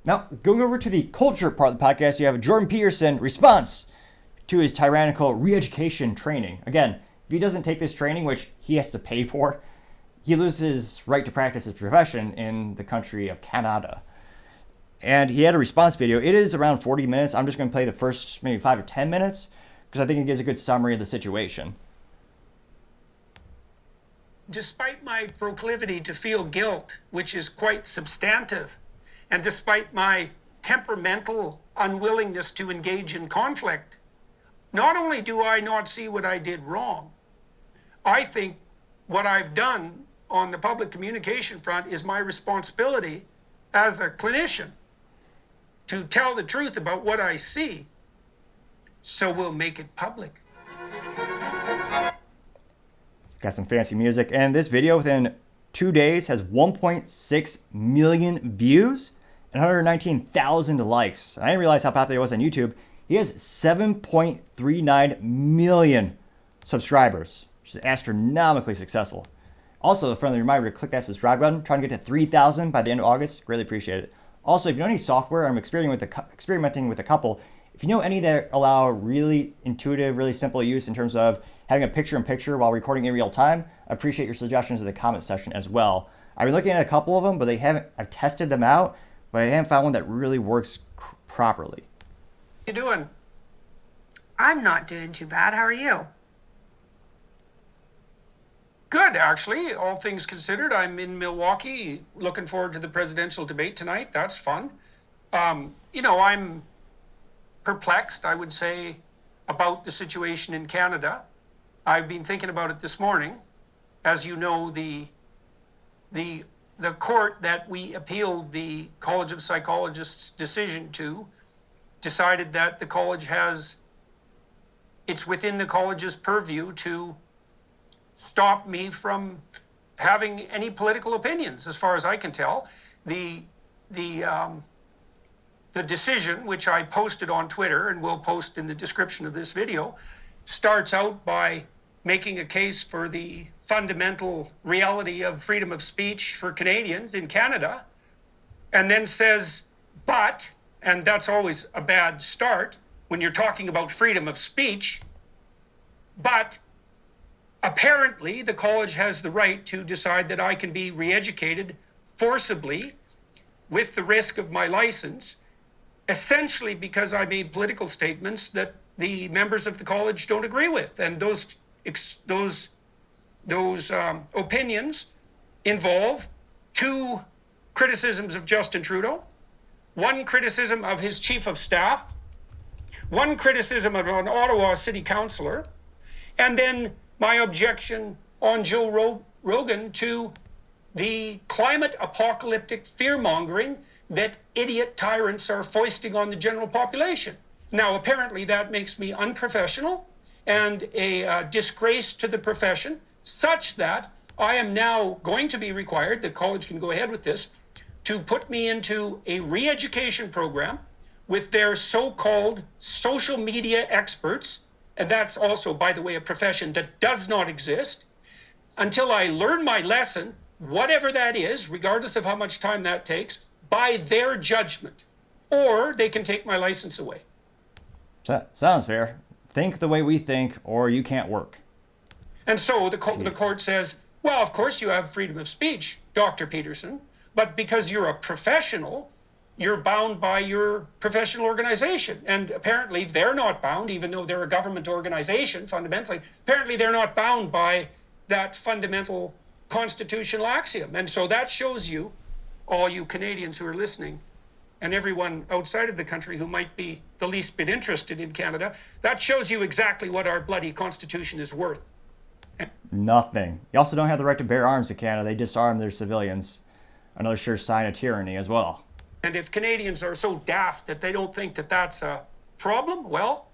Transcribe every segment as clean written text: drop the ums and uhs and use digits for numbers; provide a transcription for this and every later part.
Now, going over to the culture part of the podcast, you have Jordan Peterson Response to his tyrannical re-education training. Again, if he doesn't take this training, which he has to pay for, he loses right to practice his profession in the country of Canada. And he had a response video. It is around 40 minutes. I'm just going to play the first maybe 5 or 10 minutes because I think it gives a good summary of the situation. Despite my proclivity to feel guilt, which is quite substantive, and despite my temperamental unwillingness to engage in conflict, not only do I not see what I did wrong, I think what I've done on the public communication front is my responsibility as a clinician to tell the truth about what I see, so we'll make it public. Got some fancy music. And this video within 2 days has 1.6 million views and 119,000 likes. I didn't realize how popular it was on YouTube. He has 7.39 million subscribers, which is astronomically successful. Also, a friendly reminder to click that subscribe button. Trying to get to 3,000 by the end of August. Greatly appreciate it. Also, if you know any software, I'm experimenting with a couple. If you know any that allow really intuitive, really simple use in terms of having a picture-in-picture while recording in real time, I appreciate your suggestions in the comment section as well. I've been looking at a couple of them, but I've tested them out, but I haven't found one that really works properly. How you doing? I'm not doing too bad. How are you? Good, actually. All things considered, I'm in Milwaukee, looking forward to the presidential debate tonight. That's fun. I'm perplexed, I would say, about the situation in Canada. I've been thinking about it this morning. As you know, the court that we appealed the College of Psychologists' decision to decided that the college it's within the college's purview to stop me from having any political opinions, as far as I can tell. The decision, which I posted on Twitter and will post in the description of this video, starts out by making a case for the fundamental reality of freedom of speech for Canadians in Canada, and then says, but, and that's always a bad start when you're talking about freedom of speech, but apparently the college has the right to decide that I can be re-educated forcibly with the risk of my license, essentially because I made political statements that the members of the college don't agree with. And those opinions involve 2 criticisms of Justin Trudeau, 1 criticism of his chief of staff, 1 criticism of an Ottawa city councillor, and then my objection on Joe Rogan to the climate apocalyptic fear-mongering that idiot tyrants are foisting on the general population. Now, apparently that makes me unprofessional and a disgrace to the profession, such that I am now going to be required, the college can go ahead with this, to put me into a re-education program with their so-called social media experts, and that's also, by the way, a profession that does not exist, until I learn my lesson, whatever that is, regardless of how much time that takes, by their judgment, or they can take my license away. Sounds fair. Think the way we think, or you can't work. And so the court says, well, of course you have freedom of speech, Dr. Peterson, but because you're a professional, you're bound by your professional organization. And apparently they're not bound, even though they're a government organization, fundamentally. Apparently they're not bound by that fundamental constitutional axiom. And so that shows you, all you Canadians who are listening, and everyone outside of the country who might be the least bit interested in Canada, that shows you exactly what our bloody Constitution is worth. Nothing. You also don't have the right to bear arms in Canada. They disarm their civilians. Another sure sign of tyranny as well. And if Canadians are so daft that they don't think that that's a problem, well,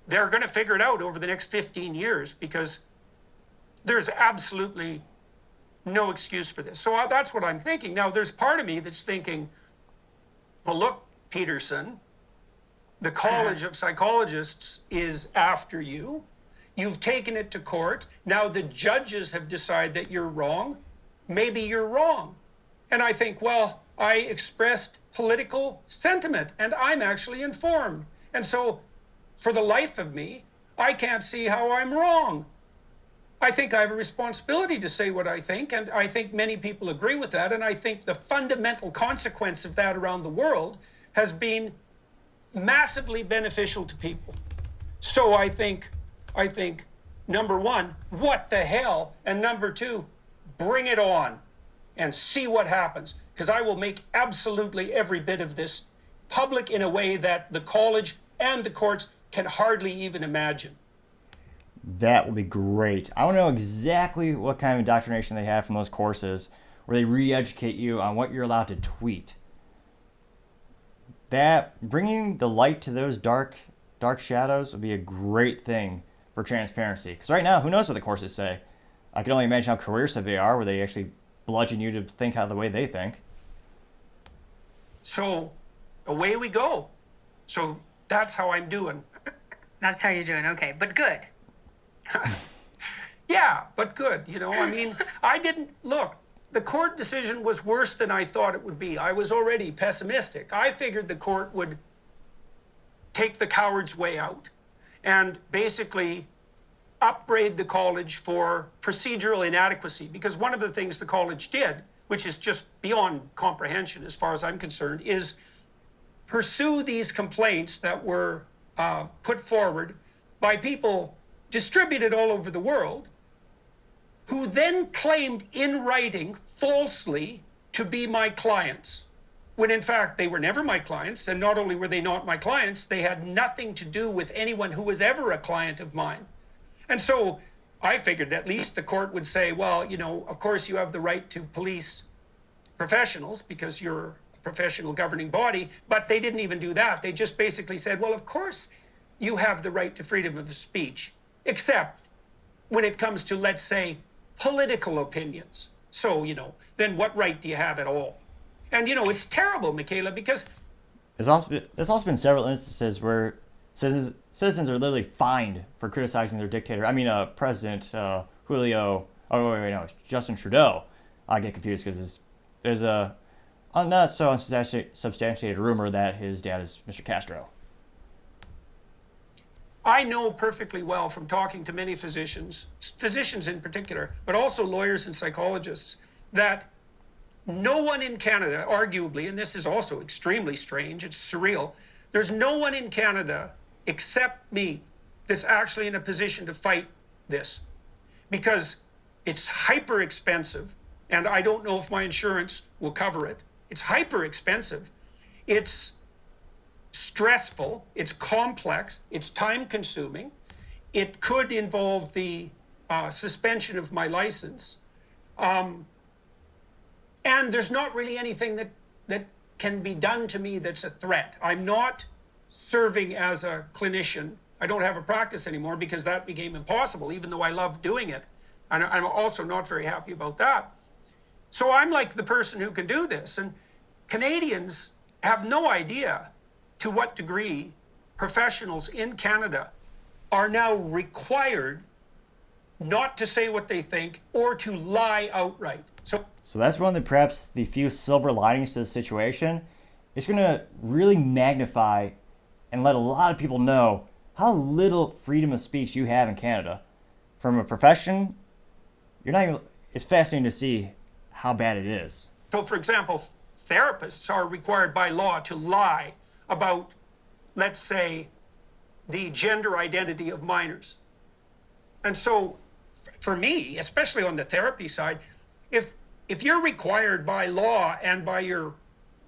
they're going to figure it out over the next 15 years, because there's absolutely no excuse for this. So that's what I'm thinking. Now, there's part of me that's thinking, well, look, Peterson, the College of Psychologists is after you. You've taken it to court. Now the judges have decided that you're wrong. Maybe you're wrong. And I think, well, I expressed political sentiment, and I'm actually informed. And so, for the life of me, I can't see how I'm wrong. I think I have a responsibility to say what I think, and I think many people agree with that, and I think the fundamental consequence of that around the world has been massively beneficial to people. So I think, number one, what the hell? And number two, bring it on and see what happens. Because I will make absolutely every bit of this public in a way that the college and the courts can hardly even imagine. That will be great. I want to know exactly what kind of indoctrination they have from those courses where they re-educate you on what you're allowed to tweet. That bringing the light to those dark shadows would be a great thing for transparency. Because right now, who knows what the courses say? I can only imagine how coercive they are, where they actually bludgeon you to think how the way they think. So away we go. So that's how I'm doing. That's how you're doing. Okay, but good. Yeah, but good. You know, I mean, I didn't look. The court decision was worse than I thought it would be. I was already pessimistic. I figured the court would take the coward's way out and basically upbraid the college for procedural inadequacy. Because one of the things the college did, which is just beyond comprehension as far as I'm concerned, is pursue these complaints that were put forward by people distributed all over the world, who then claimed in writing falsely to be my clients, when in fact they were never my clients. And not only were they not my clients, they had nothing to do with anyone who was ever a client of mine. And so I figured at least the court would say, well, you know, of course you have the right to police professionals because you're a professional governing body, but they didn't even do that. They just basically said, well, of course you have the right to freedom of speech, except when it comes to, let's say, political opinions. So, you know, then what right do you have at all? And, you know, it's terrible, Michaela, because There's also been several instances where citizens are literally fined for criticizing their dictator. I mean, President Julio. Oh wait, no, it's Justin Trudeau. I get confused because there's a not so unsubstantiated rumor that his dad is Mr. Castro. I know perfectly well from talking to many physicians in particular, but also lawyers and psychologists, that no one in Canada, arguably, and this is also extremely strange, it's surreal, there's no one in Canada except me that's actually in a position to fight this, because it's hyper expensive, and I don't know if my insurance will cover it. It's hyper expensive. It's stressful, it's complex, it's time consuming. It could involve the suspension of my license. And there's not really anything that can be done to me that's a threat. I'm not serving as a clinician. I don't have a practice anymore because that became impossible, even though I love doing it. And I'm also not very happy about that. So I'm like the person who can do this. And Canadians have no idea to what degree professionals in Canada are now required not to say what they think or to lie outright. So that's one of perhaps the few silver linings to the situation. It's going to really magnify and let a lot of people know how little freedom of speech you have in Canada. From a profession, it's fascinating to see how bad it is. So, for example, therapists are required by law to lie about, let's say, the gender identity of minors. And so, for me, especially on the therapy side, if you're required by law and by your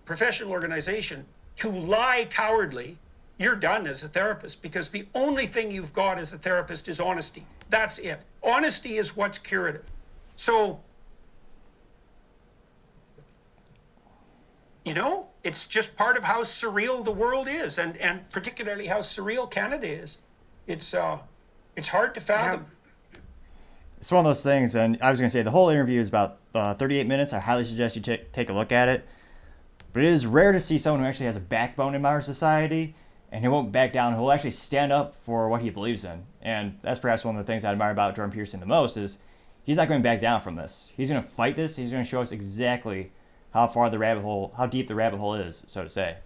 professional organization to lie cowardly, you're done as a therapist, because the only thing you've got as a therapist is honesty. That's it. Honesty is what's curative. So, you know, it's just part of how surreal the world is, and particularly how surreal Canada is. It's hard to fathom. It's one of those things, and I was going to say the whole interview is about 38 minutes. I highly suggest you take a look at it. But it is rare to see someone who actually has a backbone in our society, and he won't back down. He'll actually stand up for what he believes in. And that's perhaps one of the things I admire about Jordan Peterson the most, is he's not going to back down from this. He's going to fight this. He's going to show us exactly how deep the rabbit hole is, so to say.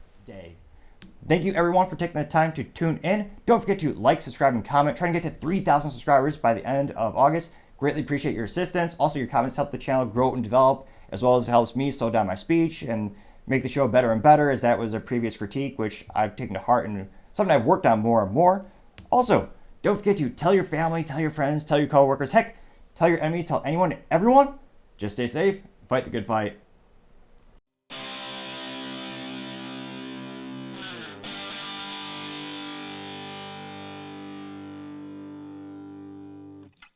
Thank you everyone for taking the time to tune in. Don't forget to like, subscribe, and comment. Trying to get to 3,000 subscribers by the end of August. Greatly appreciate your assistance. Also, your comments help the channel grow and develop, as well as helps me slow down my speech and make the show better and better, as that was a previous critique, which I've taken to heart and something I've worked on more and more. Also, don't forget to tell your family, tell your friends, tell your coworkers, heck, tell your enemies, tell anyone, everyone. Just stay safe, fight the good fight.